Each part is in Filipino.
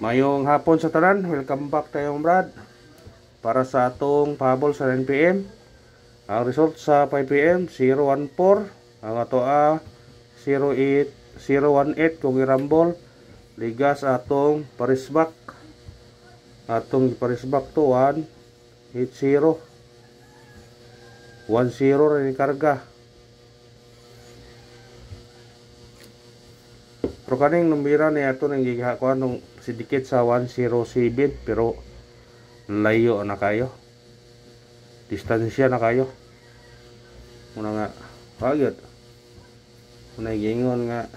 Mayong hapon sa tanan, welcome back tayong Brad para sa atong pahabol sa 9pm. Ang result sa 5pm 014, ang ato 018 kung irambol ligas atong parisbak. Atong parisbak to 180 10 rin karga. Pero kaning numbira ni ato nang gigakuan nung sidikit sa 107 pero layo na kayo. Distansya na kayo. Muna nga wagid. Muna gingon nga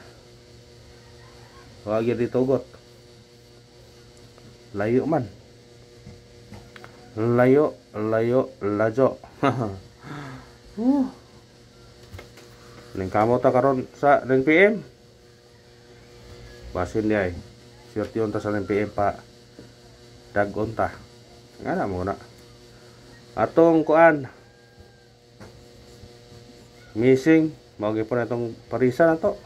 wagid ditugot. Layo man. Layo lajo. Ning kamo ta karon sa 9pm. Basin dia swerte yun ta sa 9pm pa dagon ta nga na muna atong kuan missing mao gyud atong parisa na to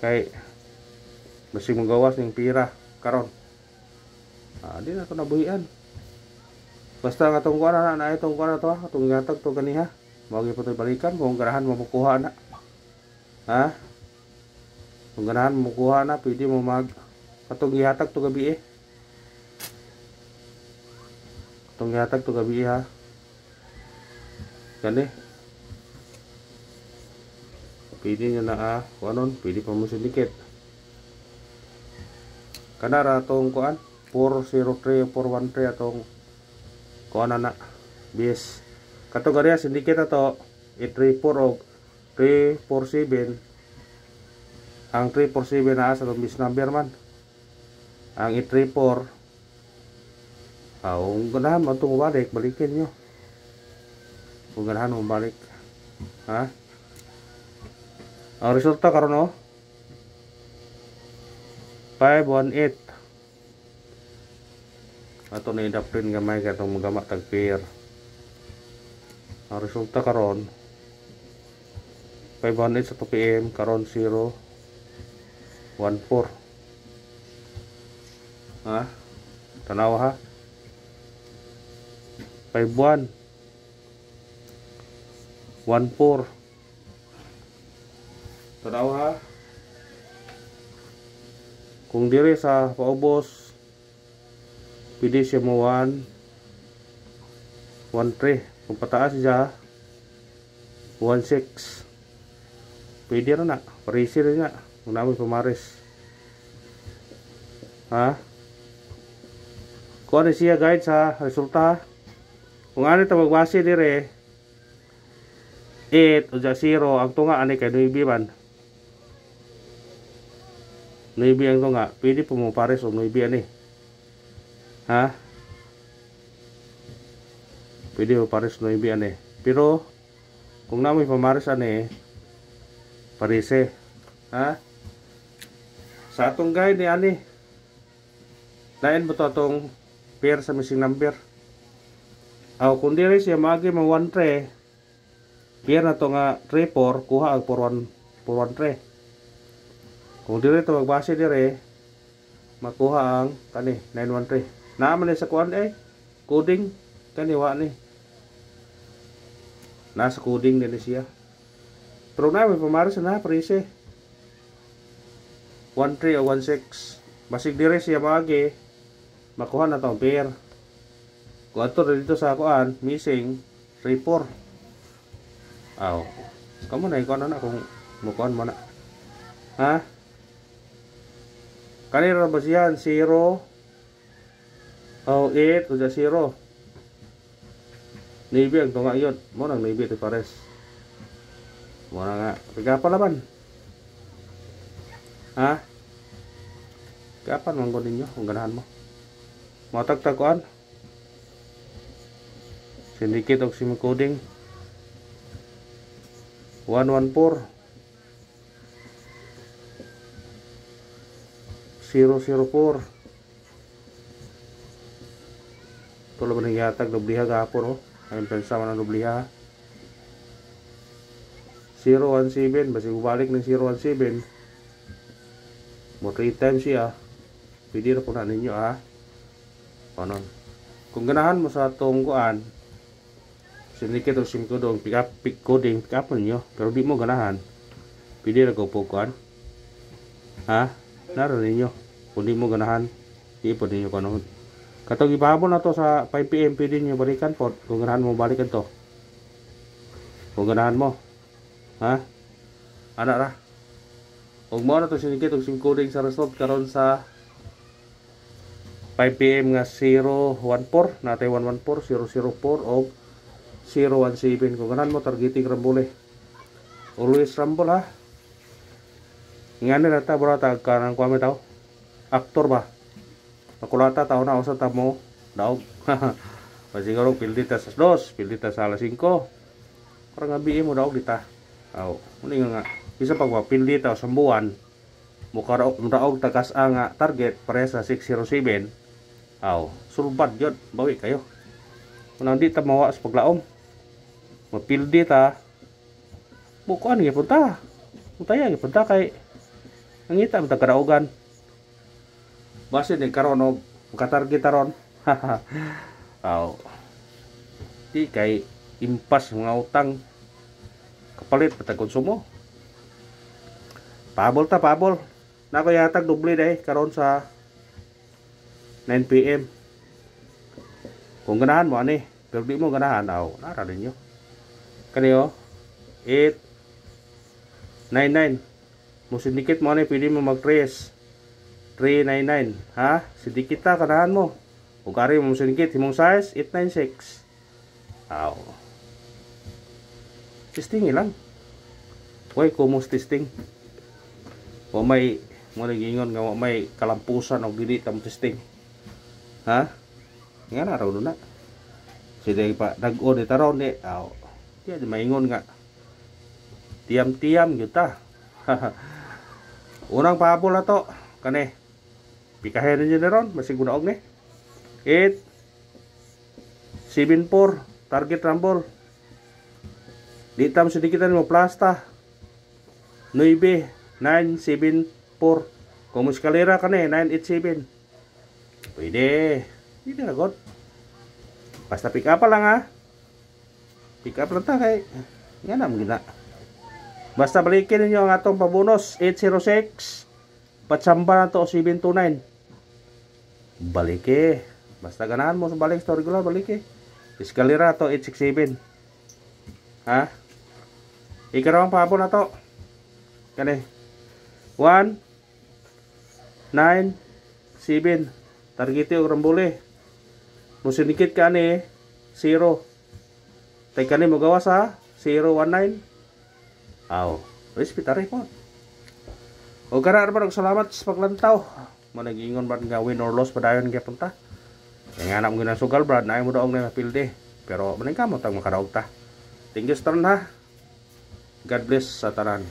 kay basig mong gawas ning pira karon di na to nabuhian basta nga atong kuan na itong kuan to atong gatag to ganiha mao gyud to balikan kung ganahan mo makuha na kung ganahan mo kuha na, pwede mo katong gihatag to gabi katong gihatag to gabi ha. Gani. Pwede nyo na kung anon, pwede pa mo sindikit. Kanara atong kuan, 403 413 atong kuan na bis. Katong gariya sindikit ato 834 o 347. Ang 347 na sa bis number man. Ang 834 kung ganahan mo itong balik, balikin nyo. Kung ganahan mo balik. Ang resulta karon 518. Ato na idaprin gamay katong magama tag pair. Ang resulta karon 518 sa 2pm karon 014. Tanaw ha. 51 14. Tanaw ha. Kung dire sa paubos pwede siya mo 113. Kung pataas siya 16. Pwede na parisi rin na. Kung namin pumaris. Kung ano siya guide sa resulta. Kung ano ito magbase dire 8 o 0 ang tunga ani kay 9 man. 9 ang tunga. Pwede po mo pares o 9 ani. Pwede mo pares 9 ani. Pero kung namin pumaris ani parise. Sa atong guide ni ani lain mo to atong pair sa missing number kung dire siya maagi mo 13 pair na to nga 34 kuha ang 413 kung dire to magbase dire makuha ang kani 913 naaman sa kuan coding kani wa ni nasa coding din siya pero na may pamaris na parise 13 o 16 basig dire siya maagi makuha na tong pair kung ato dito sa kuan missing 34 kamo na ikaw na kung mukuan mo na kanira ba siya 0 o 8 o 0 Navy ang tunga yun mo nang Navy ito pares mo na nga pagkapa laban kapan manggo ninyo kung ganahan mo matagtaguan syndicate og sim coding 114 004 tulo ba nang yatag dubliha gapon ayun pensa man ang dubliha 017 basi balik ng 017 mo 3 times siya pwede ra po na ninyo ha. Panon. Kung ganahan mo sa atong kuan, syndicate o sim coding, pick up ninyo. Pero di mo ganahan, pwede ra ko po kuan. Ha? Naro ninyo. Kung di mo ganahan, di po ninyo kanon. Katong ipahabol na to sa 5 PM, pwede nyo balikan po. Kung ganahan mo, balikan to. Kung ganahan mo. Ha? Anak ra. Kung mo na to syndicate o sim coding sa result karon sa 5 PM nga 014, natay 114, 004 o 017. Kung ganahan mo, targeting rambole. Always rumble ha. Ngani rata berata kanang kuame tao. Aktor ba? Makulata tao na usa ta mo daog. Pasiguro pildita sa 2, pildita sa alas 5. Para nga BM mo daog dita. Aw, muni nga bisa pag pildita sa buwan mo daog tagas nga target pare sa 607. Aw, sulbad yun, bawi kayo. Kung hindi ta mawa sa paglaom, mapildita bukuan nga punta. Puntaya nga punta kay nangita mo kadaugan. Base ni karon og makatarget taron. Aw. Di kay impas mga utang kapalit patag konsumo. Pabol ta pabol. Nako yatag doble day karon sa 9 PM. Kung ganahan mo ani, pero di mo ganahan aw, nara ninyo. Kaniyo 899. Mo syndicate mo ani, pwede mo mag-trace 399, ha? Syndicate ta ganahan mo. Kung kari mo syndicate himong size 896. Aw. Testing lang. Way kumos testing. Wa may mo nagingon nga wa may kalampusan og dili ta mo testing. Ha? Nga na raw na. Sila pa nag-o di taron ni. Aw. Di maingon nga. Tiam-tiam gyud ta. Unang pahabol na to. Kani. Pikahen niyo ni ron, masig gunaog ni. 8 74 target rumble. Di tam sedikitan mo plasta. 9 974. Kung eskalera kani 987. Pwede. Hindi na god. Basta pick up lang ha. Pick up lang ta kay yan na gina. Basta balikin ninyo ang atong pabonus 806. Patsamba na to 729. Balike. Basta ganahan mo sa balik story regular balike. Eskalera to 867. Ha? Ikarawang pabon na to. Kani. 1 9 7. Targete og rambole. Musinikit ka ni 0. Tay kani mo gawa sa 019. Aw, respetare po. O gara ra salamat sa paglantaw. Managingon ba nga win or loss padayon kay punta. Kaya nga na mo ginasugal brad na ay mo daog na pilde. Pero maning kamot ang makadaog ta. Thank you sa tanan ha. God bless sa tanan.